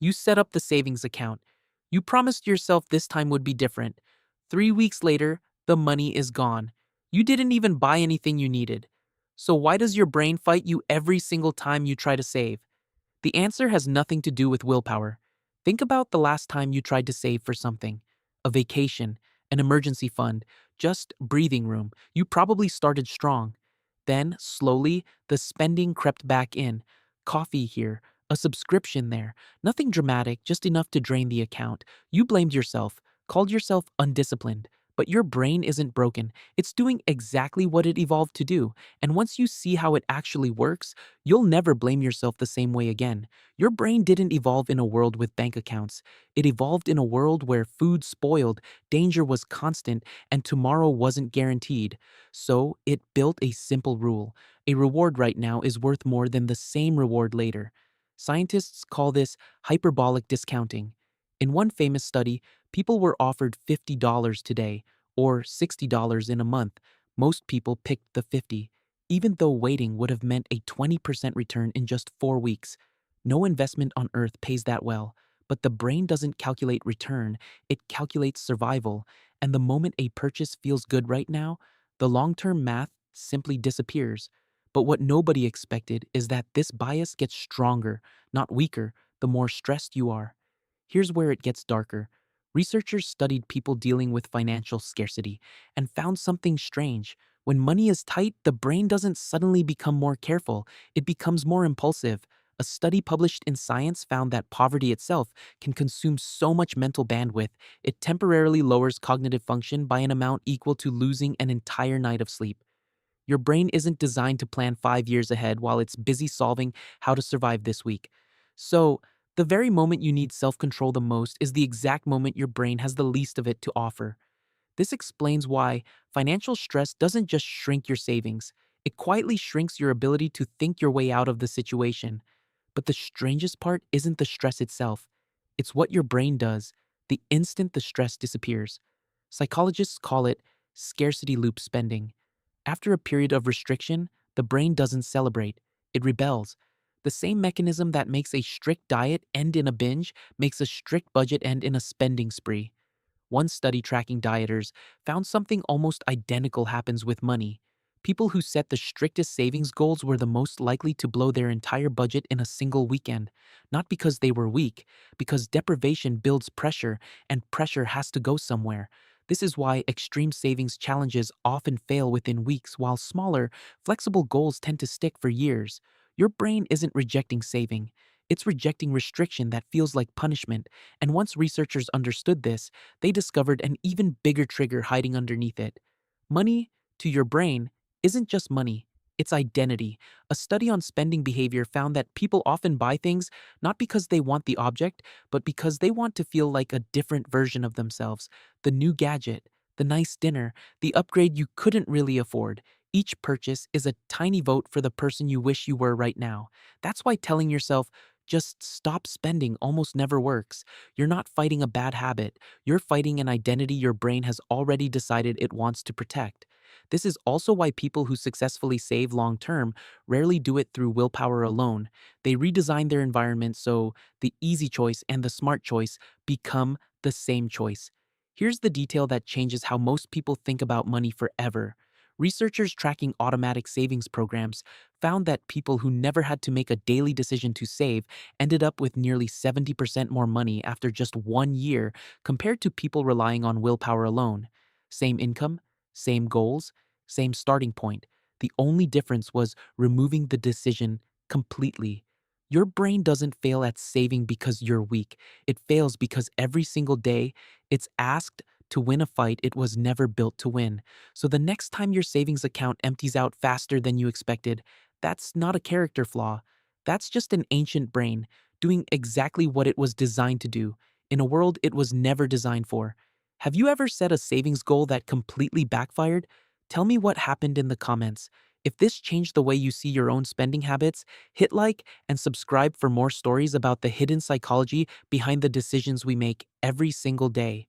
You set up the savings account. You promised yourself this time would be different. 3 weeks later, the money is gone. You didn't even buy anything you needed. So why does your brain fight you every single time you try to save? The answer has nothing to do with willpower. Think about the last time you tried to save for something: a vacation, an emergency fund, just breathing room. You probably started strong. Then, slowly, the spending crept back in. Coffee here, a subscription there. Nothing dramatic, just enough to drain the account. You blamed yourself, called yourself undisciplined. But your brain isn't broken. It's doing exactly what it evolved to do. And once you see how it actually works, you'll never blame yourself the same way again. Your brain didn't evolve in a world with bank accounts. It evolved in a world where food spoiled, danger was constant, and tomorrow wasn't guaranteed. So it built a simple rule: a reward right now is worth more than the same reward later. Scientists call this hyperbolic discounting. In one famous study, people were offered $50 today, or $60 in a month. Most people picked the 50, even though waiting would have meant a 20% return in just 4 weeks. No investment on earth pays that well, but the brain doesn't calculate return, it calculates survival. And the moment a purchase feels good right now, the long-term math simply disappears. But what nobody expected is that this bias gets stronger, not weaker, the more stressed you are. Here's where it gets darker. Researchers studied people dealing with financial scarcity and found something strange. When money is tight, the brain doesn't suddenly become more careful, it becomes more impulsive. A study published in Science found that poverty itself can consume so much mental bandwidth, it temporarily lowers cognitive function by an amount equal to losing an entire night of sleep. Your brain isn't designed to plan 5 years ahead while it's busy solving how to survive this week. So, the very moment you need self control the most is the exact moment your brain has the least of it to offer. This explains why financial stress doesn't just shrink your savings, it quietly shrinks your ability to think your way out of the situation. But the strangest part isn't the stress itself, it's what your brain does the instant the stress disappears. Psychologists call it scarcity loop spending. After a period of restriction, the brain doesn't celebrate, it rebels. The same mechanism that makes a strict diet end in a binge makes a strict budget end in a spending spree. One study tracking dieters found something almost identical happens with money. People who set the strictest savings goals were the most likely to blow their entire budget in a single weekend, not because they were weak, because deprivation builds pressure, and pressure has to go somewhere. This is why extreme savings challenges often fail within weeks, while smaller, flexible goals tend to stick for years. Your brain isn't rejecting saving, it's rejecting restriction that feels like punishment, and once researchers understood this, they discovered an even bigger trigger hiding underneath it. Money, to your brain, isn't just money, it's identity. A study on spending behavior found that people often buy things not because they want the object, but because they want to feel like a different version of themselves. The new gadget, the nice dinner, the upgrade you couldn't really afford. Each purchase is a tiny vote for the person you wish you were right now. That's why telling yourself, just stop spending almost never works. You're not fighting a bad habit. You're fighting an identity your brain has already decided it wants to protect. This is also why people who successfully save long term rarely do it through willpower alone. They redesign their environment so the easy choice and the smart choice become the same choice. Here's the detail that changes how most people think about money forever. Researchers tracking automatic savings programs found that people who never had to make a daily decision to save ended up with nearly 70% more money after just 1 year compared to people relying on willpower alone. Same income, same goals, same starting point. The only difference was removing the decision completely. Your brain doesn't fail at saving because you're weak. It fails because every single day it's asked to win a fight it was never built to win. So the next time your savings account empties out faster than you expected, that's not a character flaw. That's just an ancient brain doing exactly what it was designed to do in a world it was never designed for. Have you ever set a savings goal that completely backfired? Tell me what happened in the comments. If this changed the way you see your own spending habits, hit like and subscribe for more stories about the hidden psychology behind the decisions we make every single day.